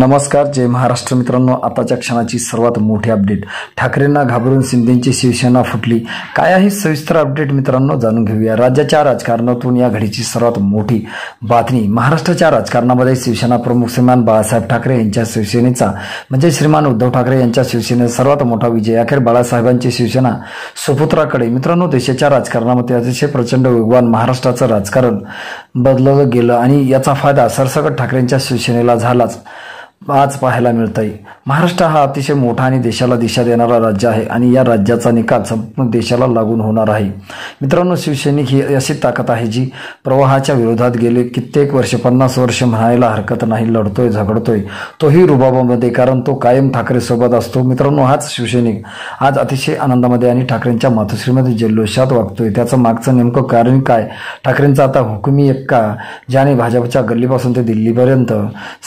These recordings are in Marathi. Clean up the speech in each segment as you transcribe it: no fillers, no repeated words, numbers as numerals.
नमस्कार, जय महाराष्ट्र मित्रांनो। आताच्या क्षणाची सर्वात मोठी अपडेट, ठाकरेंना घाबरून शिंदेची शिवसेना फुटली। काय आहे सविस्तर अपडेट मित्रांनो, जाणून घेऊया। राज्याच्या राजकारणातून या घडीची सर्वात मोठी बातमी। महाराष्ट्राच्या राजकारणामध्ये शिवसेना प्रमुख श्रीमान बाळासाहेब ठाकरे यांच्या शिवसेनेचा म्हणजे श्रीमान उद्धव ठाकरे यांच्या शिवसेनेचा सर्वात मोठा विजय। अखेर बाळासाहेबांची शिवसेना सुपुत्राकडे। मित्रांनो, देशाच्या राजकारणामध्ये अतिशय प्रचंड वेगवान महाराष्ट्राचं राजकारण बदललं गेलं आणि याचा फायदा सरसकट ठाकरेंच्या शिवसेनेला झालाच आज पाहायला मिळतंय। महाराष्ट्र हा अतिशय मोठा आणि देशाला दिशा देणारा राज्य आहे आणि या राज्याचा निकाल संपूर्ण देशाला लागून होणार आहे। मित्रांनो, शिवसैनिक ही अशी ताकद आहे जी प्रवाहाच्या विरोधात गेले कित्येक वर्ष 50 वर्ष म्हणायला हरकत नाही लढतोय, झगडतोय, तोही रुबाबामध्ये, कारण तो कायम ठाकरे सोबत असतो। मित्रांनो, हाच शिवसैनिक आज अतिशय आनंदामध्ये आणि ठाकरेंच्या मातोश्रीमध्ये जल्लोषात वागतोय। त्याचं मागचं नेमकं कारण काय? ठाकरेंचा आता हुकुमी एक्का ज्याने भाजपच्या गल्लीपासून ते दिल्लीपर्यंत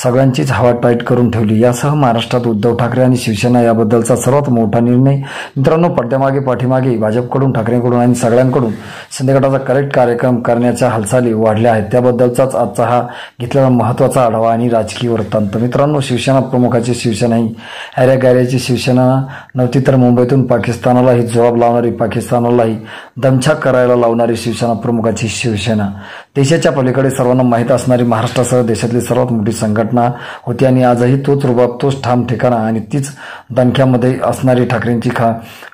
सगळ्यांचीच हवा टाईट करून ठेवली। यासह महाराष्ट्रात उद्धव ठाकरे आणि शिवसेना याबद्दलचा सर्वात मोठा निर्णय। मित्रांनो, पडद्यामागे पाठीमागे भाजपकडून, ठाकरेंकडून आणि सगळ्यांकडून शिंदे गटाचा करेक्ट कार्यक्रम करण्याच्या हालचाली वाढल्या आहेत। त्याबद्दलचाच आजचा हा घेतलेला महत्त्वाचा आढावा आणि राजकीय वृत्तांत। मित्रांनो, शिवसेना प्रमुखाची शिवसेना ही ॲऱ्यागॅऱ्याची शिवसेना नव्हती, तर मुंबईतून पाकिस्तानालाही जबाब लावणारी, पाकिस्तानालाही दमछाक करायला लावणारी शिवसेना प्रमुखाची शिवसेना। देशाच्या पलीकडे सर्वांना माहीत असणारी महाराष्ट्रासह देशातली सर्वात मोठी संघटना होती आणि आजही तोच रुबाब, तोच ठाम ठिकाणा आणि तीच दणक्यामध्ये असणारी ठाकरेंची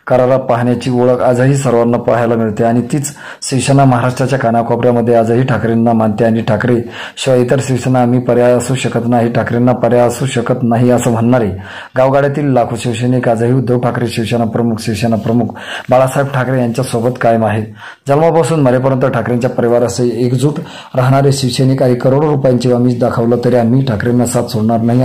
करारा पाहण्याची ओळख आजही सर्वांना पाहायला मिळते आणि तीच शिवसेना महाराष्ट्राच्या कानाकोपऱ्यामध्ये आजही ठाकरेंना मानते आणि ठाकरे शिवाय इतर शिवसेना आम्ही पर्याय असू शकत नाही, ठाकरेंना पर्याय असू शकत नाही असं म्हणणारे गावगाड्यातील लाखो शिवसैनिक आजही उद्धव ठाकरे शिवसेना प्रमुख बाळासाहेब ठाकरे यांच्या सोबत कायम आहेत। जन्मापासून मरेपर्यंत ठाकरेंच्या परिवारासह एकजूट राहणारे शिवसैनिक आणि करोडो रुपयांचे आमिष दाखवलं तरी आम्ही ठाकरेंना साथ सोडणार नाही।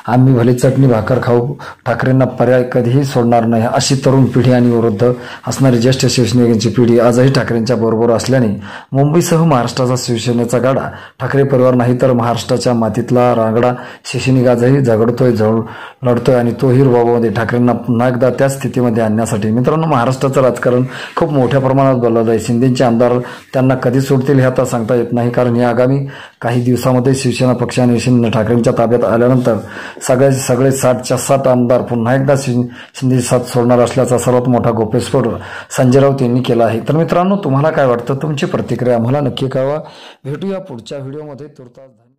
आम्ही भले चटणी भाकर खाऊ, ठाकरेंना पर्याय कधीही सोडणार नाही, अशी तरुण पिढी आणि वृद्ध असणारी ज्येष्ठ शिवसैनिकांची पिढी आजही ठाकरेंच्या बरोबर असल्याने मुंबईसह महाराष्ट्राचा शिवसेनेचा गाडा ठाकरे परिवार नाही तर महाराष्ट्राच्या मातीतला रांगडा शिवसैनिक आजही झगडतोय, लढतोय आणि तोही रुबाबामध्ये ठाकरेंना पुन्हा एकदा त्याच स्थितीमध्ये आणण्यासाठी। मित्रांनो, महाराष्ट्राचं राजकारण खूप मोठ्या प्रमाणात बदललं आहे। शिंदेचे आमदार त्यांना कधी सोडतील हे आता सांगता येत नाही, कारण या आगामी काही दिवसामध्ये शिवसेना पक्ष आणि शिंदे ठाकरेंच्या ताब्यात आल्यानंतर सगळे 60च्या 60 आमदार पुन्हा एकदा शिंदे साथ सोडणार असल्याचा सर्वात मोठा गौप्यस्फोट संजय राऊत यांनी केला आहे। तर मित्रांनो, तुम्हाला काय वाटतं? तुमची प्रतिक्रिया आम्हाला नक्की कळवा। भेटूया पुढच्या व्हिडिओमध्ये। तुर्तास